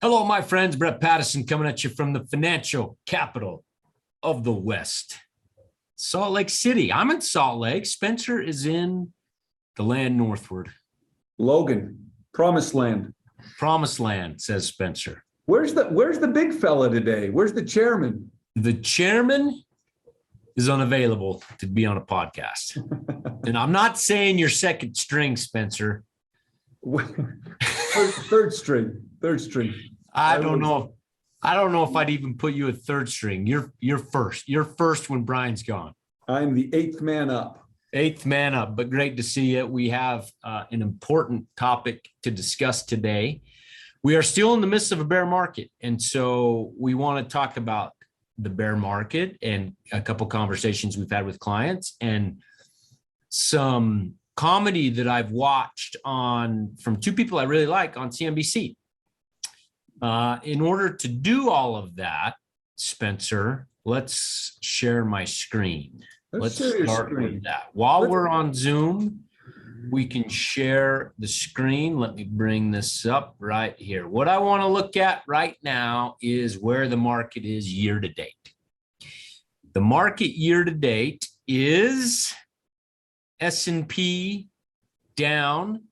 Hello, my friends. Brett Pattison coming at you from the financial capital of the West, Salt Lake City. I'm in Salt Lake. Spencer is in the land northward. Logan, promised land. Promised land, says Spencer. Where's the big fella today? Where's the chairman? The chairman is unavailable to be on a podcast. And I'm not saying you're second string, Spencer. Third string. I don't know if I'd even put you at third string. You're first. You're first when Brian's gone. I'm the eighth man up. Eighth man up, but great to see you. We have an important topic to discuss today. We are still in the midst of a bear market, and so we want to talk about the bear market and a couple conversations we've had with clients and some comedy that I've watched from two people I really like on CNBC. In order to do all of that, Spencer, let's share my screen. Let's start with that. While we're on Zoom, we can share the screen. Let me bring this up right here. What I want to look at right now is where the market is year to date. The market year to date is S&P down,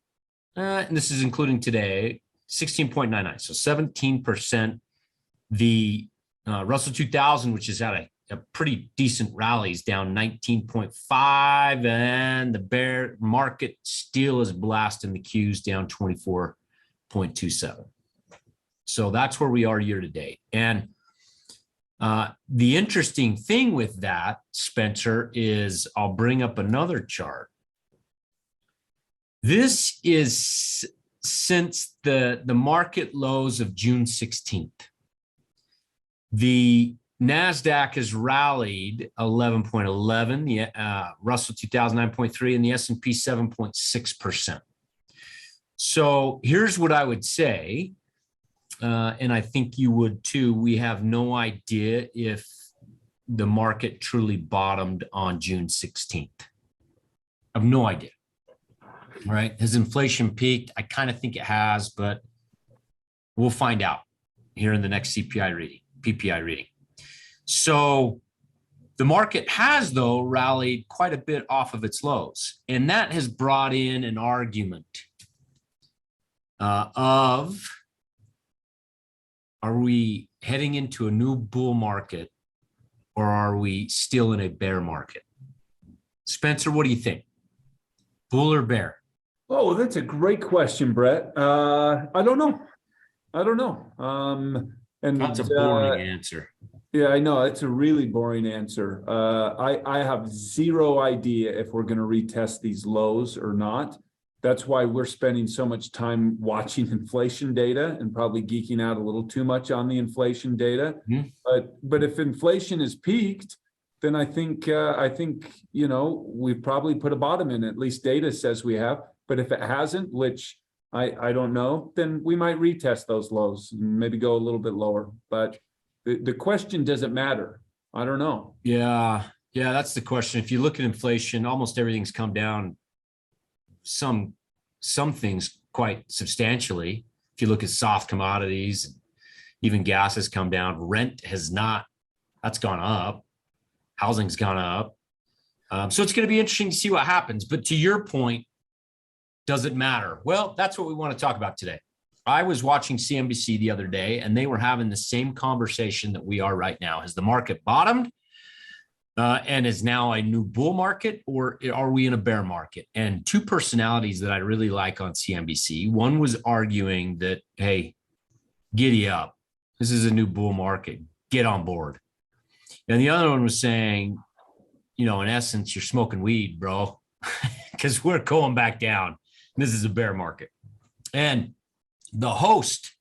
and this is including today, 16.99, so 17%. The Russell 2000, which is at a pretty decent rally, is down 19.5, and the bear market still is blasting the Qs down 24.27. So that's where we are year to date. And the interesting thing with that, Spencer, is I'll bring up another chart. This is since the market lows of June 16th. The NASDAQ has rallied 11.11, the Russell 2000 9.3, and the S&P 7.6%. So here's what I would say, and I think you would too. We have no idea if the market truly bottomed on June 16th. I have no idea. Right? Has inflation peaked? I kind of think it has, but we'll find out here in the next PPI reading. So the market has, though, rallied quite a bit off of its lows, and that has brought in an argument of, are we heading into a new bull market, or are we still in a bear market? Spencer, what do you think? Bull or bear? Oh, that's a great question, Brett. I don't know. And that's a boring answer. Yeah, I know. It's a really boring answer. I have zero idea if we're going to retest these lows or not. That's why we're spending so much time watching inflation data and probably geeking out a little too much on the inflation data. Mm-hmm. But if inflation is peaked, then I think we've probably put a bottom in. At least data says we have. But if it hasn't, which I don't know, then we might retest those lows and maybe go a little bit lower. But the question, does it matter? I don't know. Yeah, that's the question. If you look at inflation, almost everything's come down. Some things quite substantially. If you look at soft commodities, even gas has come down. Rent has not. That's gone up. Housing's gone up. So it's going to be interesting to see what happens. But to your point, does it matter? Well, that's what we want to talk about today. I was watching CNBC the other day, and they were having the same conversation that we are right now. Has the market bottomed and is now a new bull market, or are we in a bear market? And two personalities that I really like on CNBC, one was arguing that, hey, giddy up. This is a new bull market. Get on board. And the other one was saying, in essence, you're smoking weed, bro, because we're going back down. This is a bear market. And the host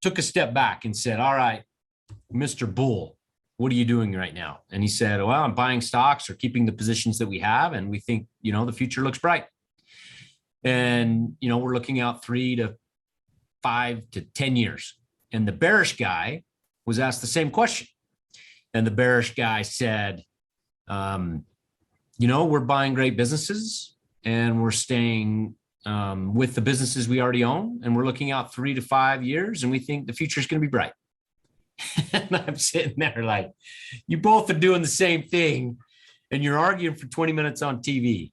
took a step back and said, all right, Mr. Bull, what are you doing right now? And he said, well, I'm buying stocks or keeping the positions that we have. And we think, the future looks bright. And, we're looking out 3 to 5 to 10 years. And the bearish guy was asked the same question. And the bearish guy said, we're buying great businesses and we're staying with the businesses we already own, and we're looking out 3 to 5 years, and we think the future is going to be bright. And I'm sitting there like, you both are doing the same thing, and you're arguing for 20 minutes on TV.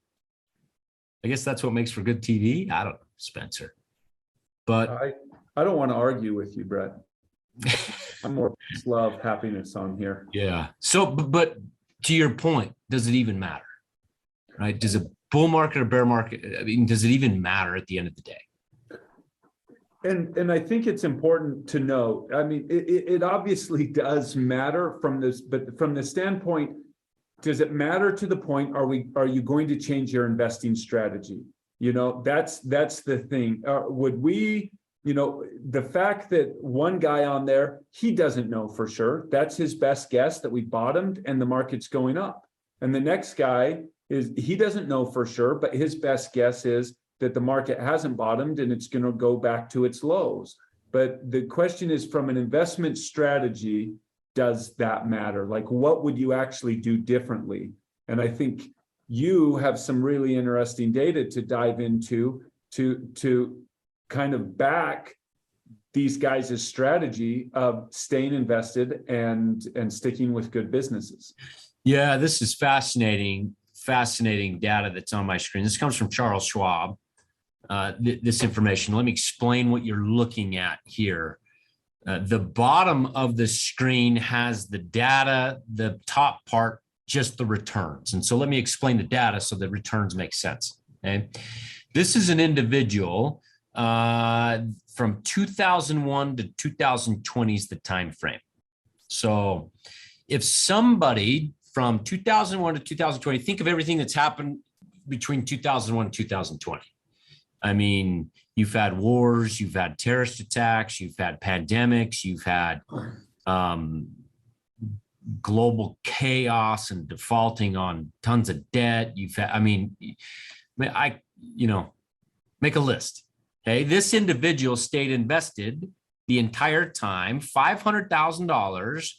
I guess that's what makes for good TV. I don't know, Spencer. But I don't want to argue with you, Brett. I'm more love, happiness on here. yeah. So, but to your point, does it even matter? Right? Does a bull market or bear market, I mean, does it even matter at the end of the day? And I think it's important to know, I mean, it obviously does matter from this, but from the standpoint, does it matter to the point, are you going to change your investing strategy? You know, that's the thing. Would we, you know, the fact that one guy on there, he doesn't know for sure, that's his best guess that we bottomed and the market's going up. And the next guy he doesn't know for sure, but his best guess is that the market hasn't bottomed and it's going to go back to its lows. But the question is, from an investment strategy, does that matter? Like, what would you actually do differently? And I think you have some really interesting data to dive into to kind of back these guys' strategy of staying invested and sticking with good businesses. Yeah, this is fascinating data that's on my screen. This comes from Charles Schwab. This information, let me explain what you're looking at here. The bottom of the screen has the data, the top part, just the returns. And so let me explain the data so the returns make sense. Okay. This is an individual from 2001 to 2020 is the time frame. So if somebody from 2001 to 2020, think of everything that's happened between 2001 and 2020. I mean, you've had wars, you've had terrorist attacks, you've had pandemics, you've had global chaos and defaulting on tons of debt. You've had, I mean, make a list. Okay. This individual stayed invested the entire time, $500,000,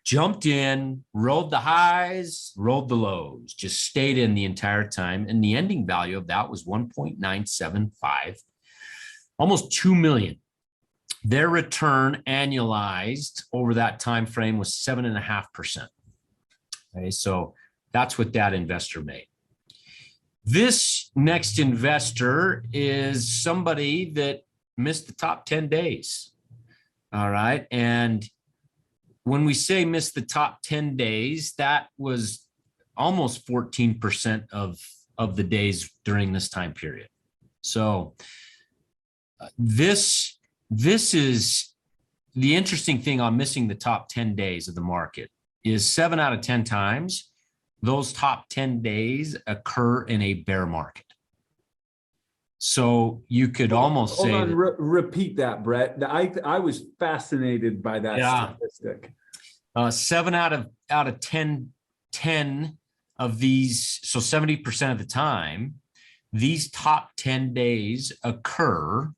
jumped in, rode the highs, rode the lows, just stayed in the entire time. And the ending value of that was 1.975, almost 2 million. Their return annualized over that time frame was 7.5%. Okay, so that's what that investor made. This next investor is somebody that missed the top 10 days. All right. And when we say miss the top 10 days, that was almost 14% of the days during this time period. So this is the interesting thing on missing the top 10 days of the market is 7 out of 10 times, those top 10 days occur in a bear market. So you could almost say, repeat that, Brett. I was fascinated by that statistic. 7 out of 10 of these, so 70% of the time, these top 10 days occur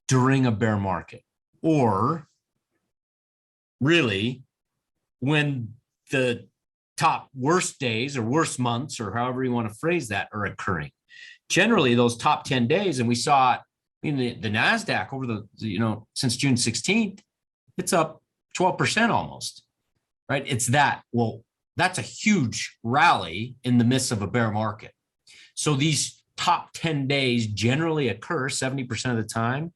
during a bear market, or really when the top worst days or worst months, or however you want to phrase that, are occurring. Generally, those top 10 days, and we saw it in the NASDAQ over the, since June 16th, it's up 12% almost, right? It's that. Well, that's a huge rally in the midst of a bear market. So these top 10 days generally occur 70% of the time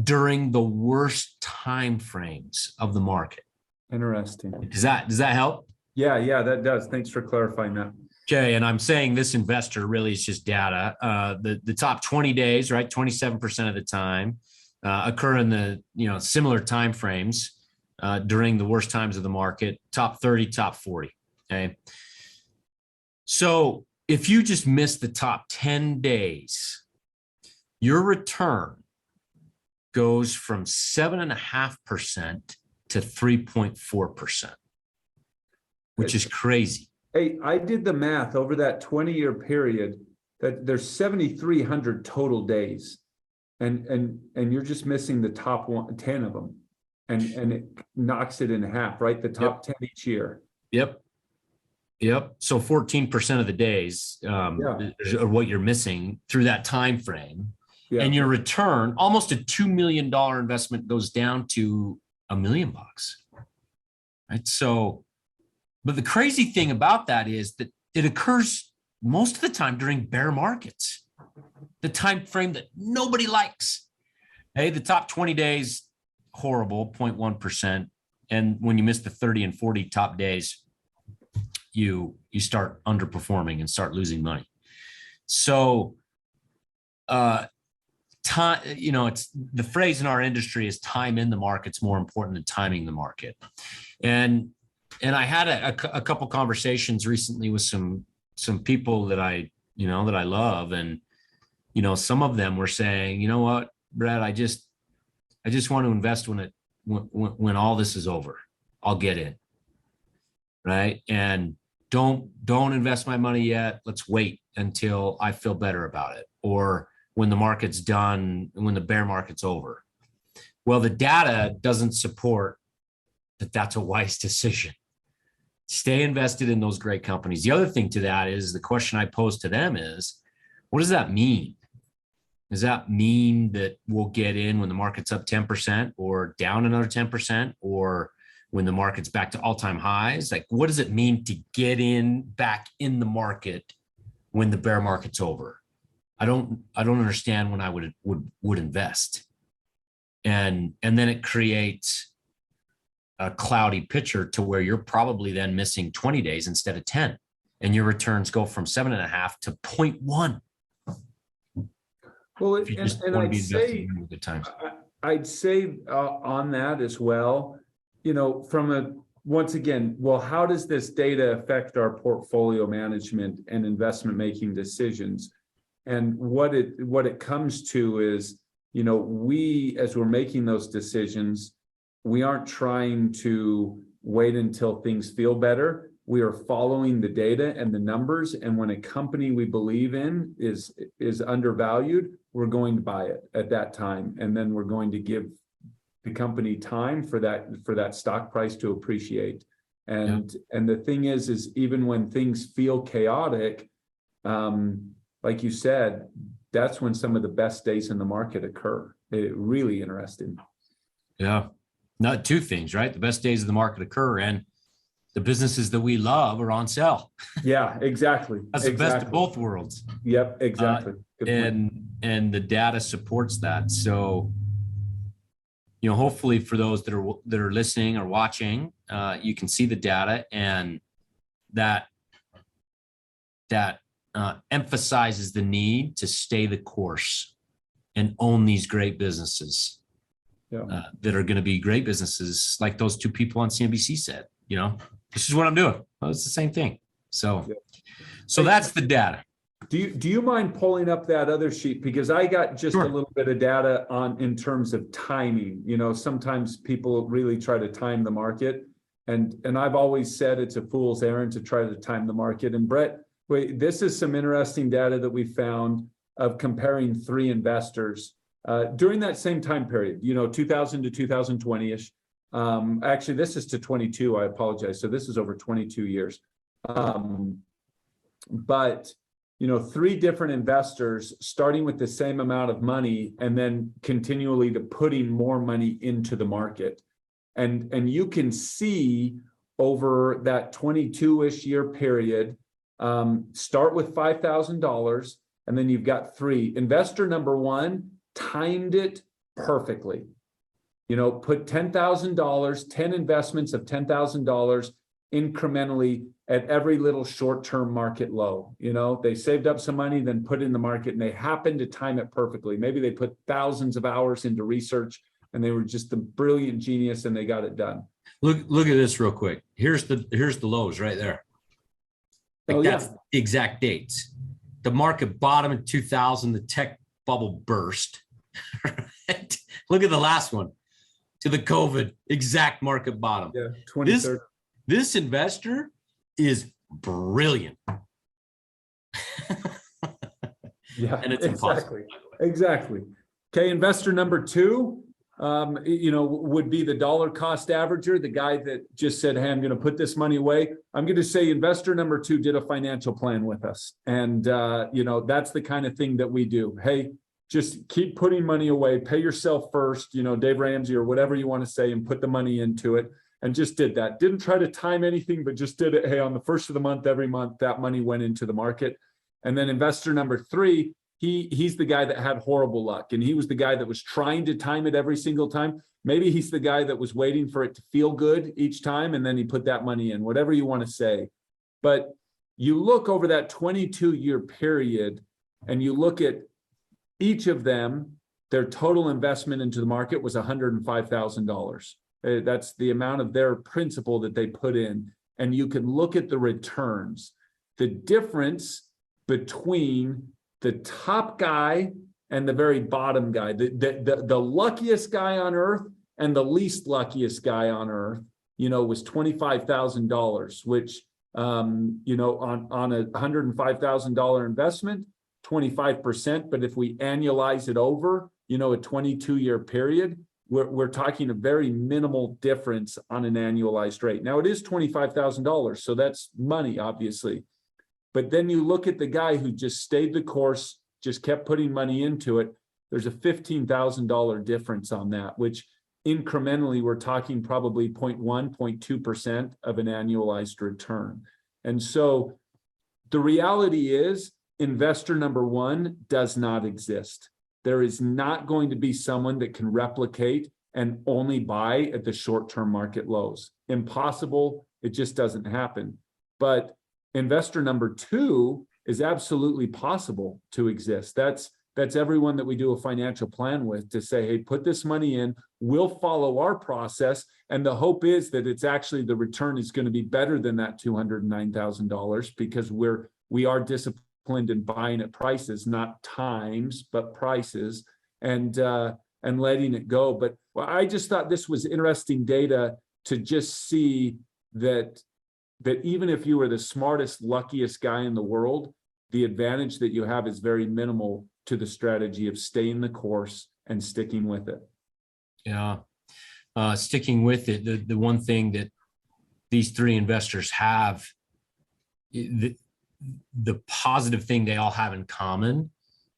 during the worst time frames of the market. Interesting. Does that help? Yeah, that does. Thanks for clarifying that. Okay, and I'm saying this investor really is just data. The top 20 days, right, 27% of the time occur in the similar time frames during the worst times of the market. Top 30, top 40. Okay, so if you just miss the top 10 days, your return goes from 7.5% to 3.4%, which is crazy. Hey, I did the math over that 20-year period that there's 7,300 total days, and you're just missing the top 10 of them, and it knocks it in half, right? The top 10 each year. Yep. Yep. So 14% of the days Yeah. are what you're missing through that time frame. Yeah. And your return, almost a $2 million investment, goes down to $1 million. Right. So, but the crazy thing about that is that it occurs most of the time during bear markets, the time frame that nobody likes. Hey, the top 20 days, horrible, 0.1%. And when you miss the 30 and 40 top days, you start underperforming and start losing money. So time, it's the phrase in our industry is time in the market's more important than timing the market. And I had a couple conversations recently with some people that I love. And, some of them were saying, you know what, Brad, I just want to invest when all this is over. I'll get in. Right. And don't invest my money yet. Let's wait until I feel better about it, or when the market's done, when the bear market's over. Well, the data doesn't support that that's a wise decision. Stay invested in those great companies. The other thing to that is the question I pose to them is, what does that mean? Does that mean that we'll get in when the market's up 10% or down another 10%, or when the market's back to all-time highs? Like, what does it mean to get in back in the market when the bear market's over? I don't understand when I would invest. And then it creates a cloudy picture to where you're probably then missing 20 days instead of 10, and your returns go from 7.5 to 0.1. Well, If you just want to be investing in good times. I'd say on that as well, once again, well, how does this data affect our portfolio management and investment making decisions? And what it comes to is, we, as we're making those decisions, we aren't trying to wait until things feel better. We are following the data and the numbers. And when a company we believe in is undervalued, we're going to buy it at that time. And then we're going to give the company time for that stock price to appreciate. And the thing is even when things feel chaotic, like you said, that's when some of the best days in the market occur. Really interesting. Yeah. Not two things, right? The best days of the market occur, and the businesses that we love are on sale. Yeah, exactly. That's the best of both worlds. Yep, exactly. And the data supports that. So, hopefully for those that are listening or watching, you can see the data, and that emphasizes the need to stay the course and own these great businesses that are going to be great businesses, like those two people on CNBC said. This is what I'm doing. Well, it's the same thing. So that's the data. Do you mind pulling up that other sheet? Because I got just a little bit of data in terms of timing. Sometimes people really try to time the market, and I've always said it's a fool's errand to try to time the market. And Brett, wait, this is some interesting data that we found of comparing three investors during that same time period, 2000 to 2020-ish. Actually, this is to 22. I apologize. So this is over 22 years. But three different investors starting with the same amount of money and then continually to putting more money into the market. And you can see over that 22-ish year period, start with $5,000, and then you've got three. Investor number one timed it perfectly. Put $10,000, 10 investments of $10,000 incrementally at every little short-term market low. They saved up some money, then put in the market, and they happened to time it perfectly. Maybe they put thousands of hours into research, and they were just a brilliant genius, and they got it done. Look at this real quick. Here's the lows right there. That's the exact dates. The market bottom in 2000, the tech bubble burst. Right? Look at the last one. To the COVID, exact market bottom. Yeah, 2030. This investor is brilliant. Yeah, and it's exactly. Okay, investor number two, would be the dollar cost averager, the guy that just said, hey, I'm going to put this money away. I'm going to say investor number 2 did a financial plan with us. And, that's the kind of thing that we do. Hey, just keep putting money away, pay yourself first, Dave Ramsey or whatever you want to say, and put the money into it. And just did that. Didn't try to time anything, but just did it. Hey, on the first of the month, every month, that money went into the market. And then investor number 3, he's the guy that had horrible luck. And he was the guy that was trying to time it every single time. Maybe he's the guy that was waiting for it to feel good each time. And then he put that money in, whatever you want to say. But you look over that 22-year period and you look at each of them, their total investment into the market was $105,000. That's the amount of their principal that they put in. And you can look at the returns. The difference between the top guy and the very bottom guy, the luckiest guy on earth and the least luckiest guy on earth, was $25,000, which, on a $105,000 investment, 25%. But if we annualize it over, a 22-year period, we're talking a very minimal difference on an annualized rate. Now, it is $25,000, so that's money, obviously. But then you look at the guy who just stayed the course, just kept putting money into it. There's a $15,000 difference on that, which incrementally, we're talking probably 0.1, 0.2% of an annualized return. And so the reality is investor number 1 does not exist. There is not going to be someone that can replicate and only buy at the short-term market lows. Impossible. It just doesn't happen. But investor number 2 is absolutely possible to exist. That's everyone that we do a financial plan with, to say, hey, put this money in, we'll follow our process. And the hope is that it's actually, the return is going to be better than that $209,000, because we are disciplined in buying at prices, not times, but prices, and letting it go. But I just thought this was interesting data to just see that even if you were the smartest, luckiest guy in the world, the advantage that you have is very minimal to the strategy of staying the course and sticking with it. Yeah. Sticking with it. The one thing that these 3 investors have, the positive thing they all have in common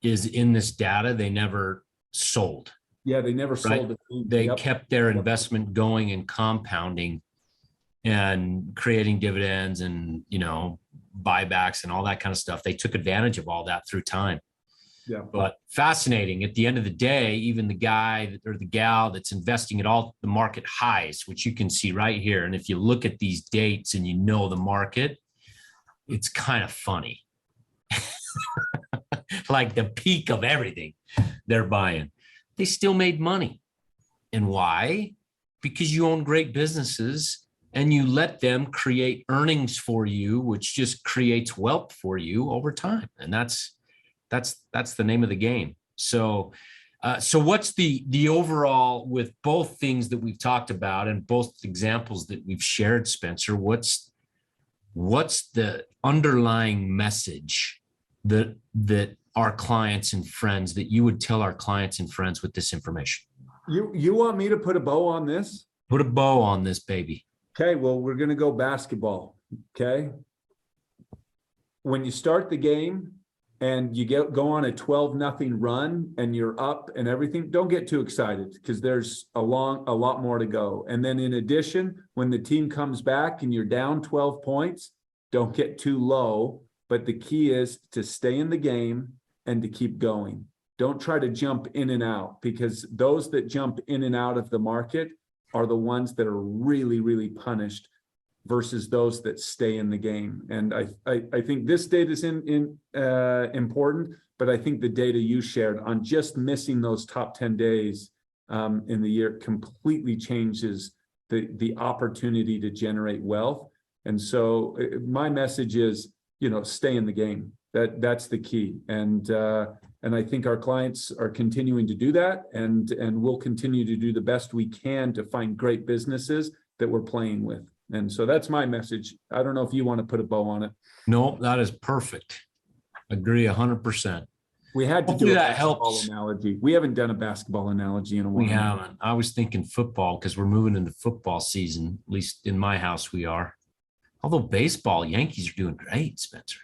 is, in this data, they never sold. Yeah, they never sold it. They kept their investment going and compounding and creating dividends and, buybacks and all that kind of stuff. They took advantage of all that through time. Yeah. But fascinating. At the end of the day, even the guy or the gal that's investing at all the market highs, which you can see right here. And if you look at these dates and the market, it's kind of funny. Like the peak of everything they're buying, they still made money. And why? Because you own great businesses and you let them create earnings for you, which just creates wealth for you over time. And that's the name of the game. So what's the overall, with both things that we've talked about and both examples that we've shared, Spencer, what's the underlying message that our clients and friends, that you would tell our clients and friends with this information? You want me to put a bow on this? Put a bow on this, baby. Okay, well, we're going to go basketball. Okay. When you start the game and you go on a 12-0 run and you're up and everything, don't get too excited, because there's a lot more to go. And then in addition, when the team comes back and you're down 12 points, don't get too low. But the key is to stay in the game and to keep going. Don't try to jump in and out, because those that jump in and out of the market are the ones that are really, really punished, versus those that stay in the game. And I think this data is important, but I think the data you shared on just missing those top 10 days in the year completely changes the opportunity to generate wealth. And so my message is, stay in the game. That's the key. And I think our clients are continuing to do that, and we'll continue to do the best we can to find great businesses that we're playing with. And so that's my message. I don't know if you want to put a bow on it. No, that is perfect. Agree 100%. We had to Hopefully do a that basketball helps. analogy. We haven't done a basketball analogy in a while. We haven't. I was thinking football because we're moving into football season. At least in my house, we are. Although baseball, Yankees are doing great, Spencer.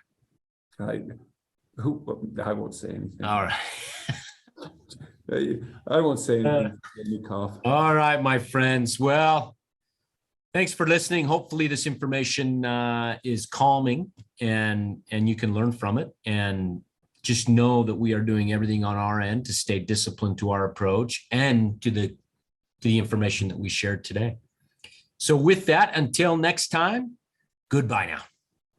I won't say anything. All right. I won't say anything. Let me cough. All right, my friends. Well, thanks for listening. Hopefully this information is calming and you can learn from it. And just know that we are doing everything on our end to stay disciplined to our approach and to the information that we shared today. So with that, until next time, goodbye now.